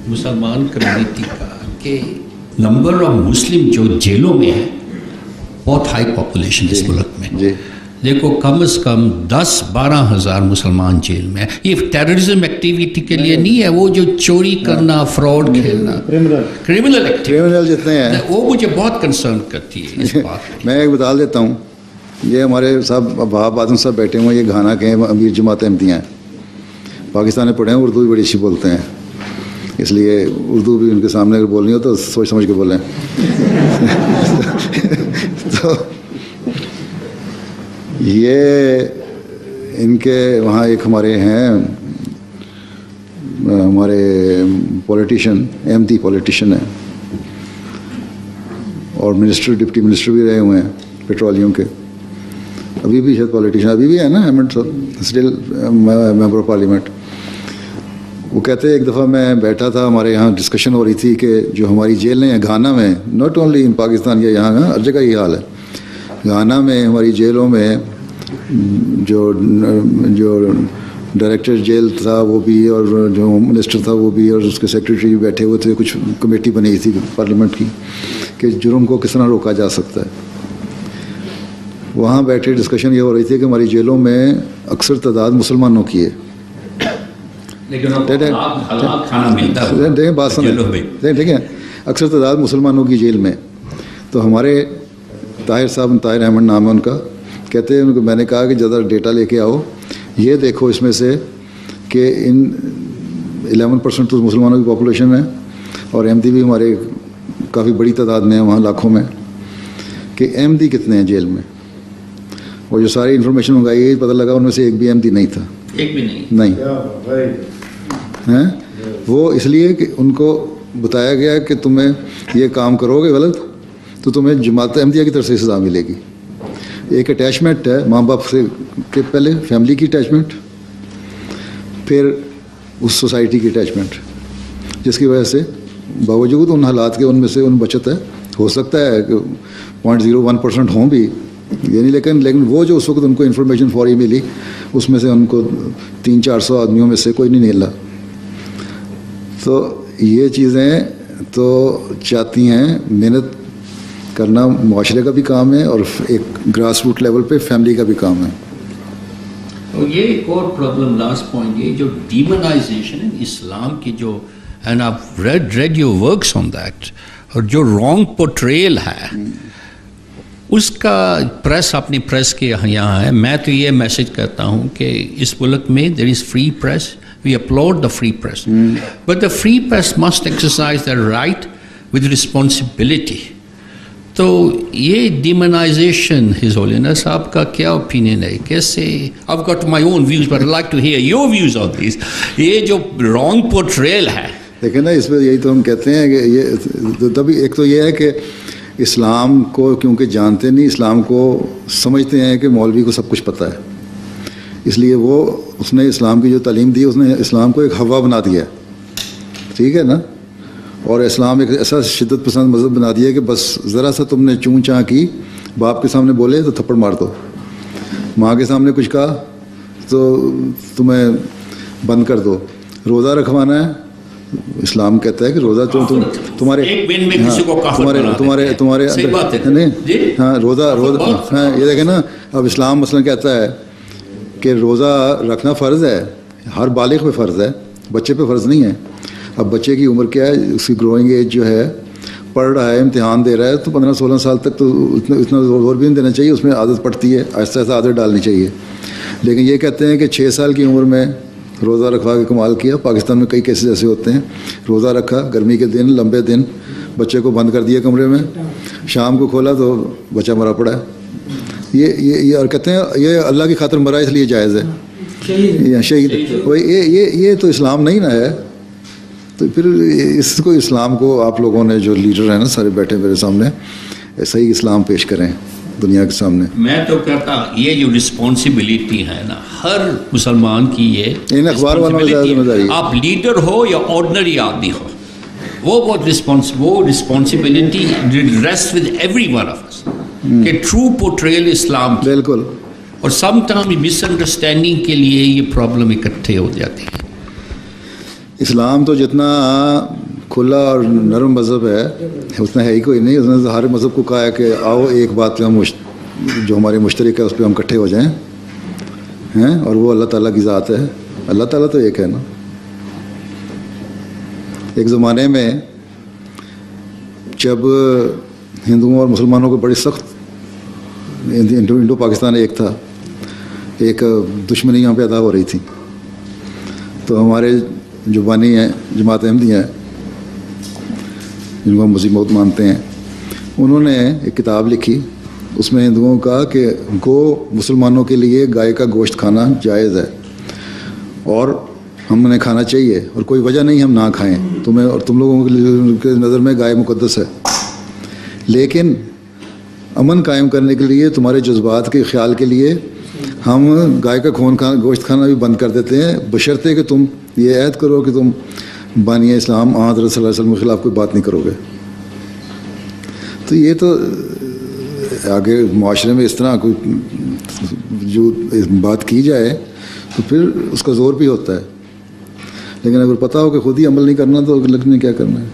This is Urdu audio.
مسلمان کمیونٹی کا کہ نمبر آف مسلم جو جیلوں میں ہے بہت ہائی پاپولیشن اس ملک میں. دیکھو کم از کم 10-12 ہزار مسلمان جیل میں. یہ ٹیررزم ایکٹیویٹی کے لیے نہیں ہے, وہ جو چوری کرنا, فراڈ کھیلنا, کرمنل ایکٹیویٹی جتنے ہیں وہ مجھے بہت کنسرن کرتی ہے اس بات. میں ایک بتا دیتا ہوں, یہ ہمارے صاحب بہاب آدم صاحب بیٹھے ہوئے ہیں, یہ گھانا کے امیر جماعت احمدیہ ہیں, پاکستان میں پڑھے ہیں, اردو بھی بڑی اچھی بولتے ہیں, اس لیے اردو بھی ان کے سامنے اگر بولنی ہو تو سوچ سمجھ کے بولیں. تو یہ ان کے وہاں ایک ہمارے ہیں ہمارے پولیٹیشین, احمدی پولیٹیشین ہیں اور منسٹر ڈپٹی منسٹر بھی رہے ہوئے ہیں پیٹرولیم کے, ابھی بھی شاید پولیٹیشین ابھی بھی ہے نا, Ahmed still member of parliament. وہ کہتے ہیں ایک دفعہ میں بیٹھا تھا, ہمارے یہاں ڈسکشن ہو رہی تھی کہ جو ہماری جیلیں ہیں گھانا میں, ناٹ اونلی ان پاکستان یا یہاں ہر جگہ یہ حال ہے, گھانا میں ہماری جیلوں میں جو ڈائریکٹر جیل تھا وہ بھی اور جو منسٹر تھا وہ بھی اور اس کے سیکریٹری بھی بیٹھے ہوئے تھے, کچھ کمیٹی بنی تھی پارلیمنٹ کی کہ جرم کو کس طرح روکا جا سکتا ہے. وہاں بیٹھے ڈسکشن یہ ہو رہی تھی کہ ہماری جیلوں میں اکثر تعداد مسلمانوں کی ہے. بات سنیں ٹھیک ہے, اکثر تعداد مسلمانوں کی جیل میں. تو ہمارے طاہر صاحب, طاہر احمد نام ہے ان کا, کہتے ہیں ان کو میں نے کہا کہ زیادہ ڈیٹا لے کے آؤ, یہ دیکھو اس میں سے کہ ان 11% تو مسلمانوں کی پاپولیشن ہے اور احمدی بھی ہمارے کافی بڑی تعداد میں ہیں وہاں لاکھوں میں, کہ احمدی کتنے ہیں جیل میں. اور جو ساری انفارمیشن منگائی گئی پتہ لگا ان میں سے ایک بھی احمدی نہیں تھا, ایک بھی نہیں ہیں. وہ اس لیے کہ ان کو بتایا گیا کہ تمہیں یہ کام کرو گے غلط تو تمہیں جماعت احمدیہ کی طرف سے سزا ملے گی. ایک اٹیچمنٹ ہے ماں باپ سے کے پہلے, فیملی کی اٹیچمنٹ, پھر اس سوسائٹی کی اٹیچمنٹ, جس کی وجہ سے باوجود ان حالات کے ان میں سے ان بچت ہے. ہو سکتا ہے کہ 0.01% ہوں بھی یہ نہیں, لیکن وہ جو اس وقت ان کو انفارمیشن فوری ملی اس میں سے ان کو 300-400 آدمیوں میں سے کوئی نہیں نکلا. تو یہ چیزیں تو چاہتی ہیں محنت کرنا, معاشرے کا بھی کام ہے اور ایک گراس روٹ لیول پہ فیملی کا بھی کام ہے. اور یہ ایک اور پرابلم, لاسٹ پوائنٹ, یہ جو ڈیمونائزیشن ہے اسلام کی جو, and I read your works on that, اور جو رانگ پورٹریل ہے اس کا پریس اپنی پریس کے یہاں ہے. میں تو یہ میسج کرتا ہوں کہ اس ملک میں there is free press, we uphold the free press, but the free press must exercise the right with responsibility. تو یہ ڈیمونائزیشن ہز ہولینس آپ کا کیا اوپینین ہے, کیسے؟ I've got my own views but I'd like to hear your views on this. یہ جو رانگ پورٹریل ہے, دیکھیں نا اس میں یہی تو ہم کہتے ہیں کہ یہ تبھی ایک تو یہ ہے کہ اسلام کو کیونکہ جانتے نہیں, اسلام کو سمجھتے ہیں کہ مولوی کو سب کچھ پتہ ہے, اس لیے وہ اس نے اسلام کی جو تعلیم دی اس نے اسلام کو ایک ہوا بنا دیا, ٹھیک ہے نا. اور اسلام ایک ایسا شدت پسند مذہب بنا دیا کہ بس ذرا سا تم نے چون چاں کی, باپ کے سامنے بولے تو تھپڑ مار دو, ماں کے سامنے کچھ کہا تو تمہیں بند کر دو. روزہ رکھوانا ہے, اسلام کہتا ہے کہ روزہ تمہارے ہاں روزہ ہاں یہ دیکھیں نا. اب اسلام مثلاً کہتا ہے کہ روزہ رکھنا فرض ہے, ہر بالغ پہ فرض ہے, بچے پہ فرض نہیں ہے. اب بچے کی عمر کیا ہے, اس کی گروئنگ ایج جو ہے, پڑھ رہا ہے, امتحان دے رہا ہے, تو 15-16 سال تک تو اتنا زور بھی نہیں دینا چاہیے, اس میں عادت پڑتی ہے, آہستہ آہستہ عادت ڈالنی چاہیے. لیکن یہ کہتے ہیں کہ 6 سال کی عمر میں روزہ رکھوا کے کمال کیا. پاکستان میں کئی کیسز ایسے ہوتے ہیں, روزہ رکھا, گرمی کے دن, لمبے دن, بچے کو بند کر دیا کمرے میں, شام کو کھولا تو بچہ مرا پڑا ہے. یہ اور کہتے ہیں یہ اللہ کی خاطر مرا اس لیے جائز ہے, شہید. یہ تو اسلام نہیں نا ہے. تو پھر اس کو اسلام کو آپ لوگوں نے جو لیڈر ہیں نا سارے بیٹھے میرے سامنے, صحیح اسلام پیش کریں دنیا کے سامنے. میں تو کہتا یہ جو رسپانسبلٹی ہے نا ہر مسلمان کی, یہ ان اخبار والوں کی ذمہ داری, آپ لیڈر ہو یا آرڈنری آدمی ہو, وہ بہت responsibility rest with every one of us کہ ٹرو پورٹریل اسلام. بالکل. اور سم ٹائم مس انڈرسٹینڈنگ کے لیے یہ پرابلم اکٹھے ہو جاتی ہے. اسلام تو جتنا کھلا اور نرم مذہب ہے اتنا ہے ہی کوئی نہیں. اس نے ہر مذہب کو کہا ہے کہ آؤ ایک بات پہ ہم جو ہماری مشترک ہے اس پہ ہم اکٹھے ہو جائیں ہیں, اور وہ اللہ تعالیٰ کی ذات ہے. اللہ تعالیٰ تو ایک ہے نا. ایک زمانے میں جب ہندوؤں اور مسلمانوں کو بڑی سخت, انڈو پاکستان ایک تھا, ایک دشمنی یہاں پیدا ہو رہی تھی, تو ہمارے جو بانی ہیں جماعت احمدیہ ہیں جن کو ہم مسیح موت مانتے ہیں, انہوں نے ایک کتاب لکھی. اس میں ہندوؤں کا کہ گو مسلمانوں کے لیے گائے کا گوشت کھانا جائز ہے اور ہم نے کھانا چاہیے, اور کوئی وجہ نہیں ہم نہ کھائیں. تمہیں اور تم لوگوں کے نظر میں گائے مقدس ہے, لیکن امن قائم کرنے کے لیے, تمہارے جذبات کے خیال کے لیے ہم گائے کا گوشت کھانا بھی بند کر دیتے ہیں, بشرطے کہ تم یہ عہد کرو کہ تم بانی اسلام حضرت صلی اللہ علیہ وسلم کے خلاف کوئی بات نہیں کرو گے. تو یہ تو آگے معاشرے میں اس طرح کوئی جو بات کی جائے تو پھر اس کا زور بھی ہوتا ہے, لیکن اگر پتہ ہو کہ خود ہی عمل نہیں کرنا تو لگنے کیا کرنا ہے.